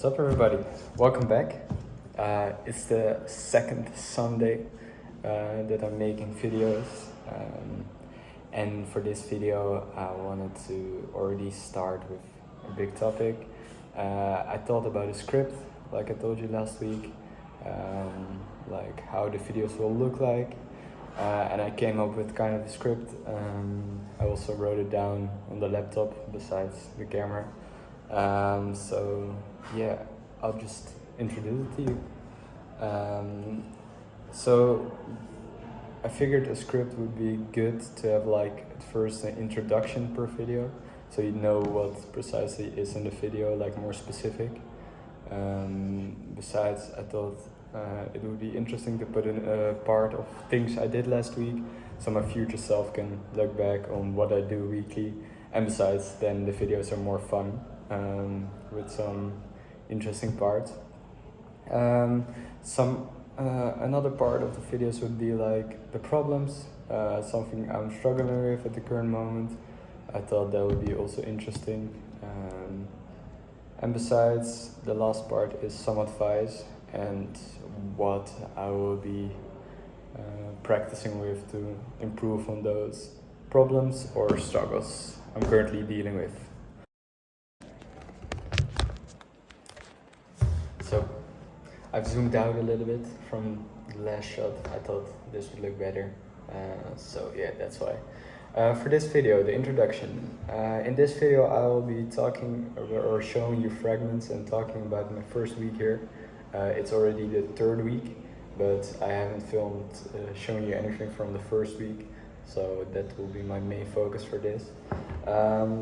What's up, everybody? Welcome back. It's the second Sunday that I'm making videos, and for this video I wanted to already start with a big topic. I thought about a script, like I told you last week, like how the videos will look like, and I came up with kind of a script. I also wrote it down on the laptop besides the camera. So yeah, I'll just introduce it to you. So I figured a script would be good to have, like, at first an introduction per video, so you know what precisely is in the video, like more specific. Besides, I thought it would be interesting to put in a part of things I did last week, so my future self can look back on what I do weekly. And besides, then the videos are more fun, with some interesting parts. Another part of the videos would be like the problems, something I'm struggling with at the current moment. I thought that would be also interesting. And besides, the last part is some advice and what I will be practicing with to improve on those problems or struggles I'm currently dealing with. So I've zoomed out a little bit from the last shot. I thought this would look better. So yeah, that's why. For this video, the introduction. In this video I will be talking or showing you fragments and talking about my first week here. It's already the third week, but I haven't filmed showing you anything from the first week, so that will be my main focus for this.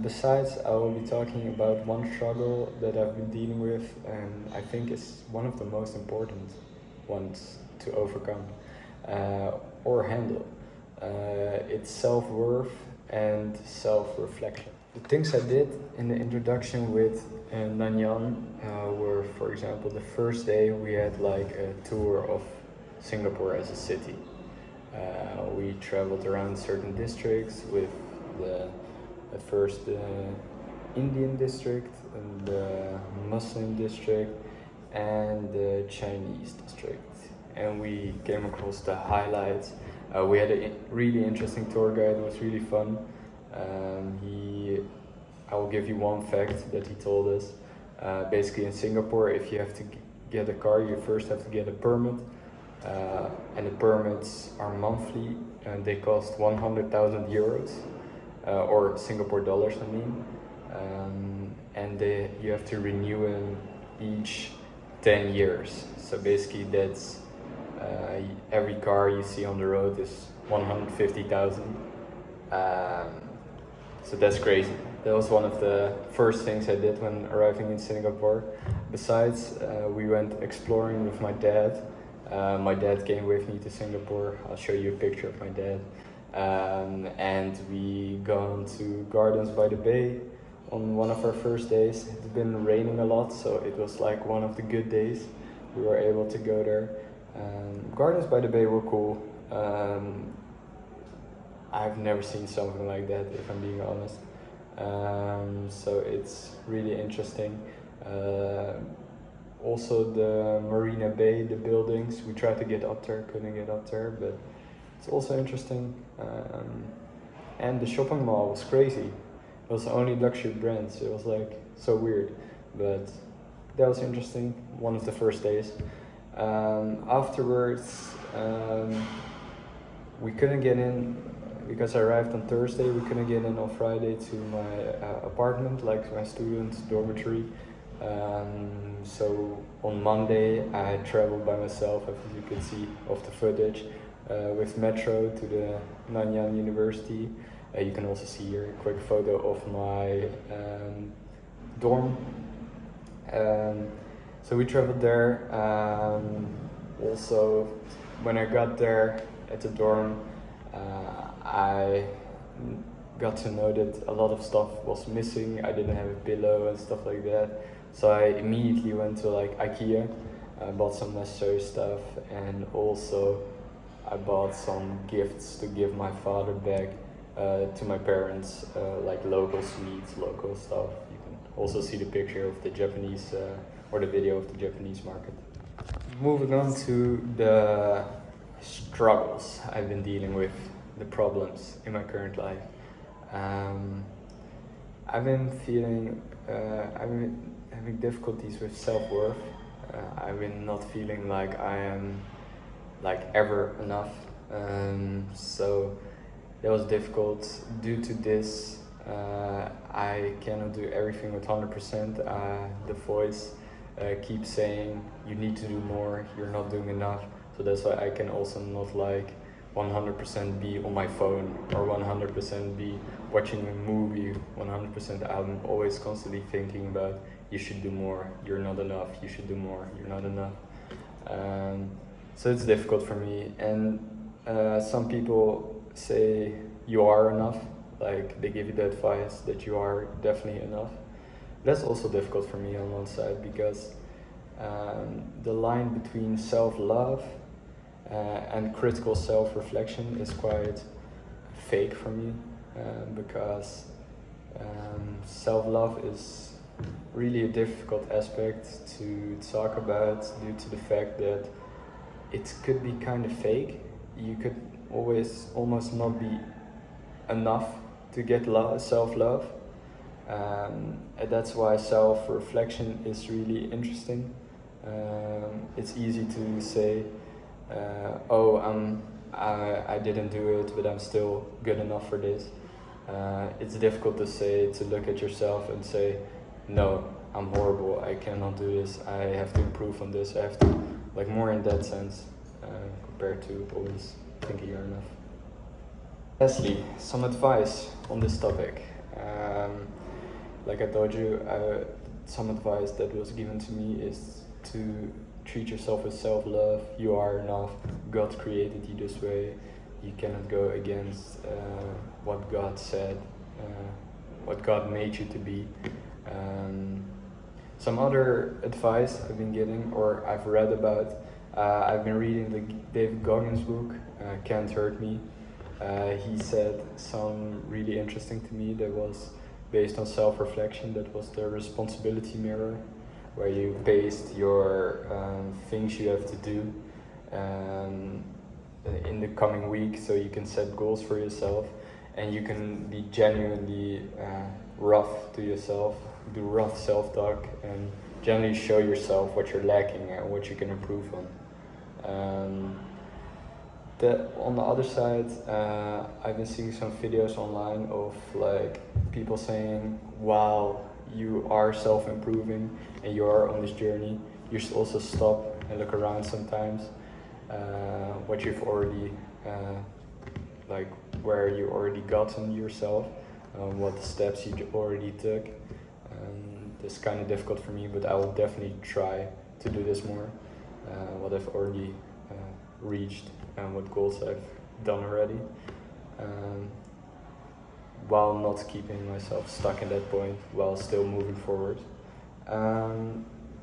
Besides, I will be talking about one struggle that I've been dealing with, and I think it's one of the most important ones to overcome or handle. It's self-worth and self-reflection. The things I did in the introduction with Nanyang were, for example, the first day we had like a tour of Singapore as a city. We traveled around certain districts with at first the Indian district, and the Muslim district, and the Chinese district. And we came across the highlights. We had a really interesting tour guide. It was really fun. I will give you one fact that he told us. Basically in Singapore, if you have to get a car, you first have to get a permit. And the permits are monthly, and they cost 100,000 euros, or Singapore dollars, I mean. And you have to renew them each 10 years. So basically that's every car you see on the road is 150,000. So that's crazy. That was one of the first things I did when arriving in Singapore. Besides, we went exploring with my dad. My dad came with me to Singapore. I'll show you a picture of my dad. And we gone to Gardens by the Bay on one of our first days. It's been raining a lot, so it was like one of the good days. We were able to go there. Gardens by the Bay were cool. I've never seen something like that, if I'm being honest. So it's really interesting. Also the Marina Bay, the buildings, we tried to get up there, couldn't get up there, but it's also interesting. And the shopping mall was crazy. It was only luxury brands. It was like so weird, but that was interesting. One of the first days. Afterwards, we couldn't get in because I arrived on Thursday. We couldn't get in on Friday to my apartment, like my student dormitory. So on Monday I traveled by myself, as you can see off the footage, with metro to the Nanyang University. You can also see here a quick photo of my dorm. So we traveled there. Also, when I got there at the dorm, I got to know that a lot of stuff was missing. I didn't have a pillow and stuff like that. So I immediately went to like IKEA. I bought some necessary stuff, and also I bought some gifts to give my father back to my parents, like local sweets, local stuff. You can also see the picture of the Japanese or the video of the Japanese market. Moving on to the struggles I've been dealing with, the problems in my current life. I've been having difficulties with self-worth. I've been not feeling like I am ever enough. So that was difficult. Due to this, I cannot do everything with 100%. The voice keeps saying you need to do more, you're not doing enough. So that's why I can also not 100% be on my phone or 100% be watching a movie. 100% I'm always constantly thinking about you should do more, you're not enough, you should do more, you're not enough. So it's difficult for me, and some people say you are enough, they give you the advice that you are definitely enough. That's also difficult for me on one side, because the line between self-love and critical self-reflection is quite fake for me, because self-love is really a difficult aspect to talk about due to the fact that it could be kind of fake. You could almost not be enough to get self-love. And that's why self-reflection is really interesting. It's easy to say, I didn't do it, but I'm still good enough for this. It's difficult to look at yourself and say, no, I'm horrible, I cannot do this, I have to improve on this, I have to, more in that sense, compared to always thinking you're enough. Lastly, some advice on this topic. Like I told you, some advice that was given to me is to treat yourself with self-love. You are enough. God created you this way. You cannot go against what God said, what God made you to be. Some other advice I've been getting, or I've read about, I've been reading the David Goggins book, Can't Hurt Me. He said some really interesting to me that was based on self-reflection. That was the responsibility mirror, where you paste your things you have to do in the coming week, so you can set goals for yourself, and you can be genuinely rough to yourself, do rough self-talk, and generally show yourself what you're lacking and what you can improve on. On the other side, I've been seeing some videos online of people saying, wow, you are self-improving and you are on this journey. You should also stop and look around sometimes, what you've already, where you already gotten yourself, what steps you already took. It's kind of difficult for me, but I will definitely try to do this more, what I've already reached and what goals I've done already, while not keeping myself stuck in that point, while still moving forward.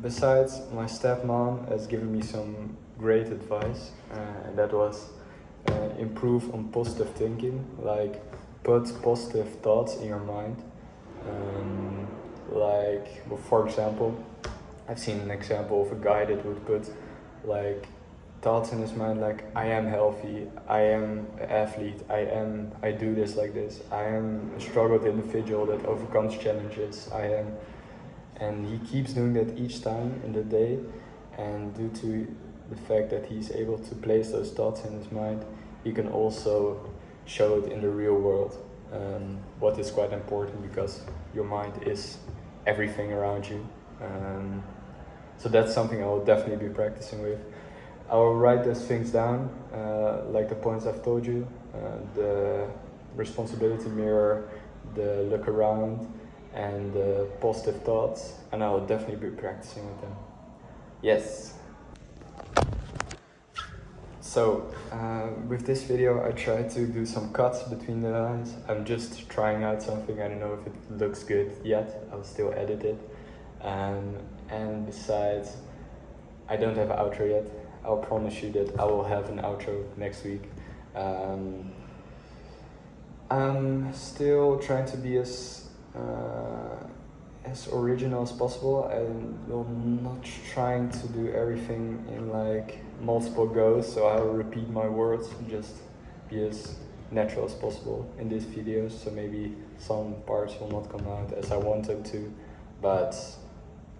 Besides, my stepmom has given me some great advice, and that was improve on positive thinking, put positive thoughts in your mind. For example, I've seen an example of a guy that would put thoughts in his mind I am healthy, I am an athlete, I do this like this, I am a struggled individual that overcomes challenges, and he keeps doing that each time in the day, and due to the fact that he's able to place those thoughts in his mind, he can also show it in the real world, what is quite important, because your mind is everything around you. So that's something I will definitely be practicing with. I will write those things down, like the points I've told you, the responsibility mirror, the look around, and the positive thoughts, and I will definitely be practicing with them. Yes. So, with this video I tried to do some cuts between the lines. I'm just trying out something, I don't know if it looks good yet, I'll still edit it. And besides, I don't have an outro yet. I'll promise you that I will have an outro next week. I'm still trying to be as as original as possible. I will not trying to do everything in like multiple goes, so I will repeat my words and just be as natural as possible in these videos. So maybe some parts will not come out as I wanted to, but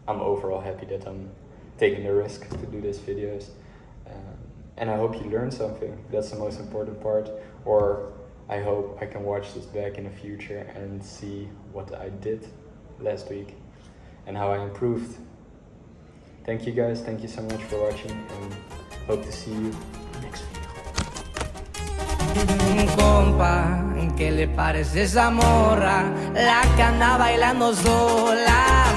I'm overall happy that I'm taking the risk to do these videos. And I hope you learned something. That's the most important part. Or I hope I can watch this back in the future and see what I did last week and how I improved. Thank you guys, thank you so much for watching, and hope to see you next video. Compa, ¿qué le parece esa morra? La que anda bailando sola,